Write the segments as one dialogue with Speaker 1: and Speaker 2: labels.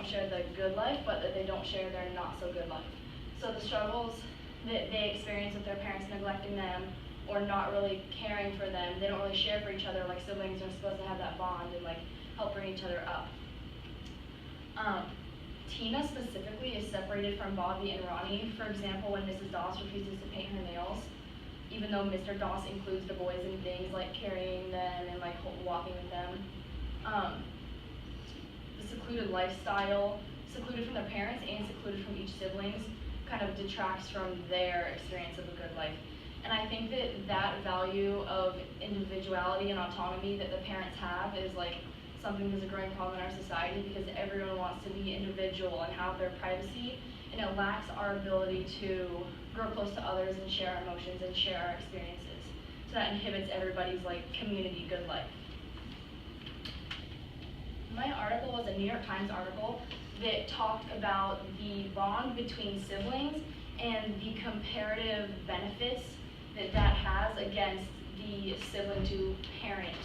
Speaker 1: share the good life, but that they don't share their not so good life. So the struggles that they experience with their parents neglecting them or not really caring for them, they don't really share for each other like siblings are supposed to have that bond and like help bring each other up. Tina specifically is separated from Bobby and Ronnie. For example, when Mrs. Doss refuses to paint her nails, even though Mr. Doss includes the boys in things like carrying them and like walking with them. The secluded lifestyle, secluded from their parents and secluded from each siblings, kind of detracts from their experience of a good life. And I think that that value of individuality and autonomy that the parents have is like something that's a growing problem in our society, because everyone wants to be individual and have their privacy, and it lacks our ability to grow close to others and share our emotions and share our experiences. So that inhibits everybody's like community good life. My article was a New York Times article that talked about the bond between siblings and the comparative benefits that has against the sibling to parent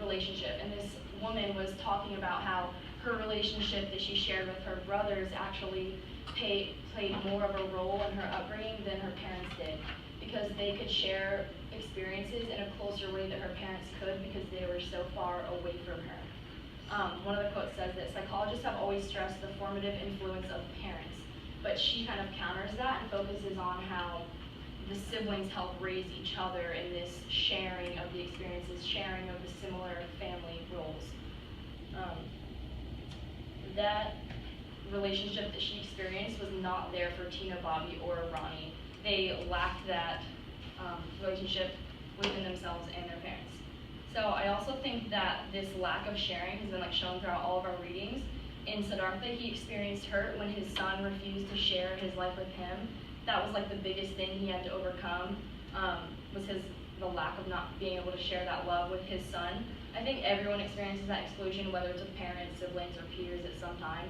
Speaker 1: relationship. And this woman was talking about how her relationship that she shared with her brothers actually played more of a role in her upbringing than her parents did, because they could share experiences in a closer way that her parents could because they were so far away from her. One of the quotes says that psychologists have always stressed the formative influence of parents, but she kind of counters that and focuses on how the siblings help raise each other in this sharing of the experiences, sharing of the similar family roles. That relationship that she experienced was not there for Tina, Bobby, or Ronnie. They lacked that relationship within themselves and their parents. So I also think that this lack of sharing has been like shown throughout all of our readings. In Siddhartha, he experienced hurt when his son refused to share his life with him. That was like the biggest thing he had to overcome, was the lack of not being able to share that love with his son. I think everyone experiences that exclusion, whether it's with parents, siblings, or peers at some time.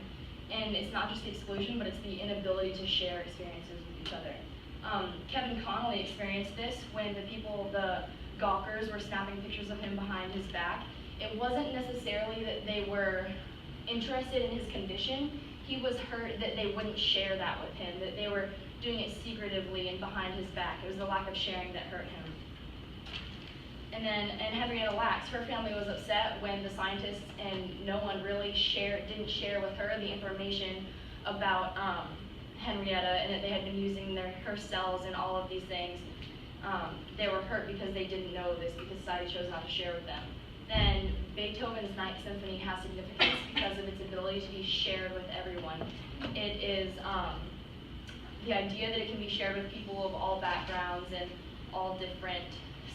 Speaker 1: And it's not just the exclusion, but it's the inability to share experiences with each other. Kevin Connolly experienced this when the gawkers were snapping pictures of him behind his back. It wasn't necessarily that they were interested in his condition. He was hurt that they wouldn't share that with him, that they were doing it secretively and behind his back. It was the lack of sharing that hurt him. And Henrietta Lacks, her family was upset when the scientists and no one really didn't share with her the information about Henrietta, and that they had been using her cells and all of these things. They were hurt because they didn't know this, because society chose not to share with them. Then Beethoven's Ninth Symphony has significance because of its ability to be shared with everyone. It is the idea that it can be shared with people of all backgrounds and all different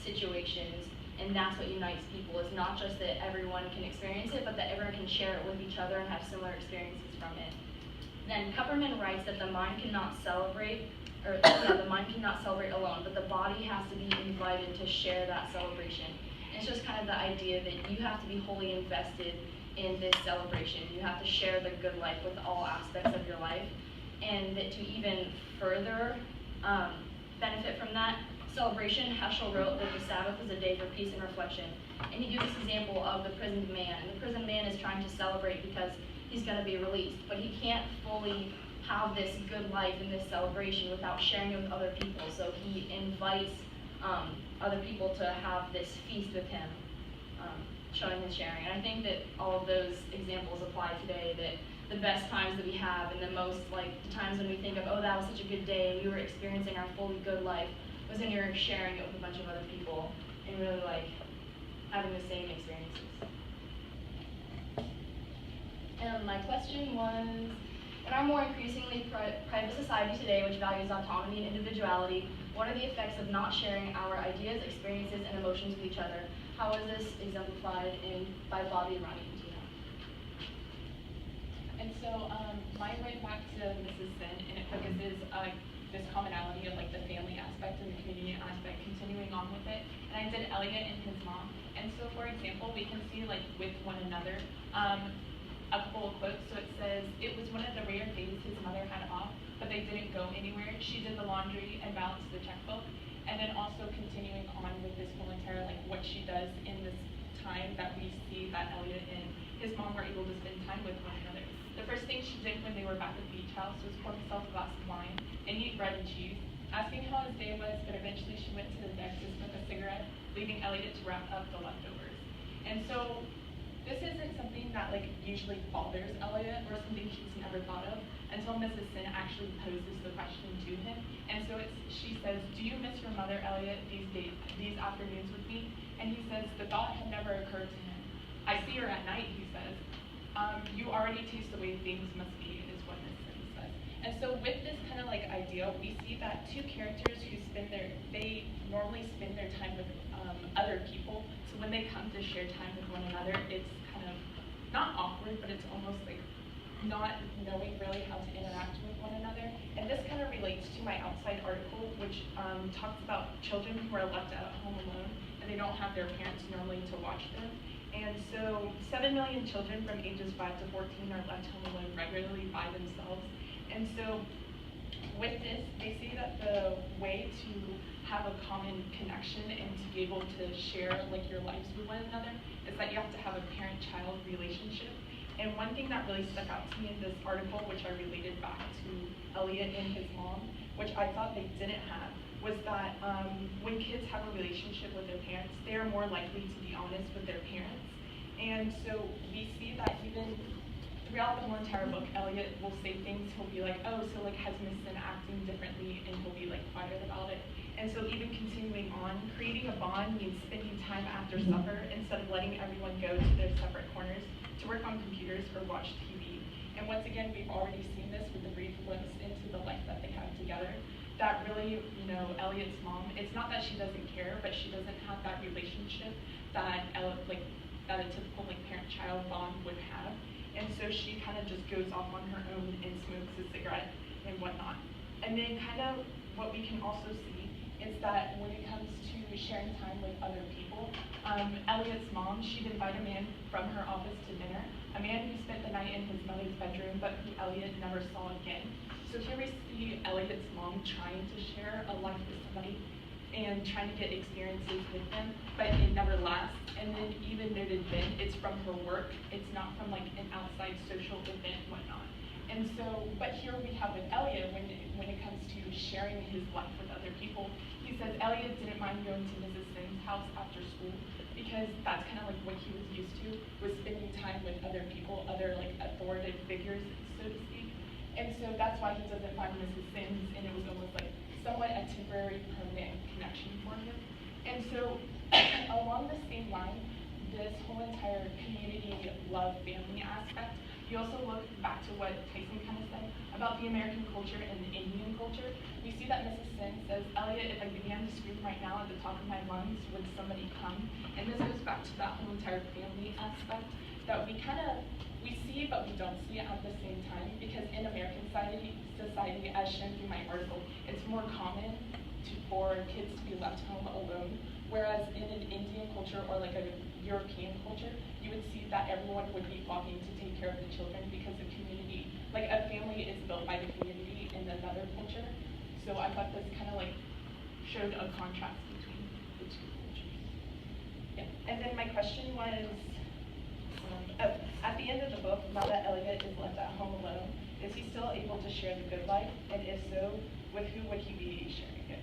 Speaker 1: situations, and that's what unites people. Is not just that everyone can experience it, but that everyone can share it with each other and have similar experiences from it. Then Kupperman writes that the mind cannot celebrate alone, but the body has to be invited to share that celebration. And it's just kind of the idea that you have to be wholly invested in this celebration. You have to share the good life with all aspects of your life, and that to even further benefit from that celebration, Heschel wrote that the Sabbath is a day for peace and reflection. And he gives this example of the prisoned man. And the prisoned man is trying to celebrate because he's going to be released, but he can't fully have this good life and this celebration without sharing it with other people. So he invites other people to have this feast with him, showing his sharing. And I think that all of those examples apply today, that the best times that we have and the most, like, the times when we think of, oh, that was such a good day, we were experiencing our fully good life, was when you're sharing it with a bunch of other people and really, like, having the same experiences. And my question was, in our more increasingly private society today, which values autonomy and individuality, what are the effects of not sharing our ideas, experiences, and emotions with each other? How is this exemplified by Bobby and Ronnie and Tina?
Speaker 2: And so mine went back to Mrs. Sin, and it focuses this commonality of like the family aspect and the community aspect, continuing on with it. And I did Elliot and his mom. And so, for example, we can see like with one another a couple of quotes. So it says, it was one of the rare days his mother had off, but they didn't go anywhere. She did the laundry and balanced the checkbook. And then also continuing on with this whole entire, like what she does in this time that we see that Elliot and his mom were able to spend time with one another. The first she did when they were back at the beach house was pour herself a glass of wine and eat bread and cheese, asking how his day was, but eventually she went to the deck to smoke a cigarette, leaving Elliot to wrap up the leftovers. And so this isn't something that like usually bothers Elliot or something she's never thought of until Mrs. Sin actually poses the question to him. And so she says, "Do you miss your mother, Elliot, these afternoons with me?" And he says the thought had never occurred to him. "I see her at night," he says. "You already taste the way things must be," is what Mrs. Sin says. And so with this kind of like idea, we see that two characters who they normally spend their time with other people. So when they come to share time with one another, it's kind of not awkward, but it's almost like not knowing really how to interact with one another. And this kind of relates to my outside article, which talks about children who are left at home alone and they don't have their parents normally to watch them. And so 7 million children from ages 5 to 14 are left home alone regularly by themselves. And so with this, they say that the way to have a common connection and to be able to share like your lives with one another is that you have to have a parent-child relationship. And one thing that really stuck out to me in this article, which I related back to Elliot and his mom, which I thought they didn't have, was that when kids have a relationship with their parents, they are more likely to be honest with their parents. And so we see that even throughout the whole entire book, Elliot will say things, he'll be like, "Oh, so like has Miss Sin acting differently?" And he'll be like quiet about it. And so even continuing on, creating a bond means spending time after supper instead of letting everyone go to their separate corners to work on computers or watch TV. And once again, we've already seen this with the brief glimpse into the life that they have together. That really, Elliot's mom, it's not that she doesn't care, but she doesn't have that relationship that that a typical like parent-child bond would have. And so she kind of just goes off on her own and smokes a cigarette and whatnot. And then kind of what we can also see is that when it comes to sharing time with other people, Elliot's mom, she'd invite a man from her office to dinner, a man who spent the night in his mother's bedroom, but who Elliot never saw again. So here we see Elliot's mom trying to share a life with somebody and trying to get experiences with them, but it never lasts. And then even noted then, it's from her work, it's not from like an outside social event, whatnot. And so, but here we have with Elliot, when it comes to sharing his life with other people, he says Elliot didn't mind going to Mrs. Sin's house after school because that's kind of like what he was used to, was spending time with other people, other like authoritative figures, so to speak. And so that's why he doesn't find Mrs. Sin's, and it was almost like somewhat a temporary, permanent connection for him. And so along the same line, this whole entire community, love, family aspect, you also look back to what Tyson kind of said about the American culture and the Indian culture. We see that Mrs. Sin says, "Elliot, if I began to scream right now at the top of my lungs, would somebody come?" And this goes back to that whole entire family aspect that we see but we don't see at the same time, because in American society, as shown through my article, it's more common for kids to be left home alone, whereas in an Indian culture or like a European culture, you would see that everyone would be flocking to take care of the children because the community, like a family is built by the community in another culture. So I thought this kind of like showed a contrast between the two cultures. Yeah, and then my question was, at the end of the book, now that Elliot is left at home alone, is he still able to share the good life? And if so, with who would he be sharing it?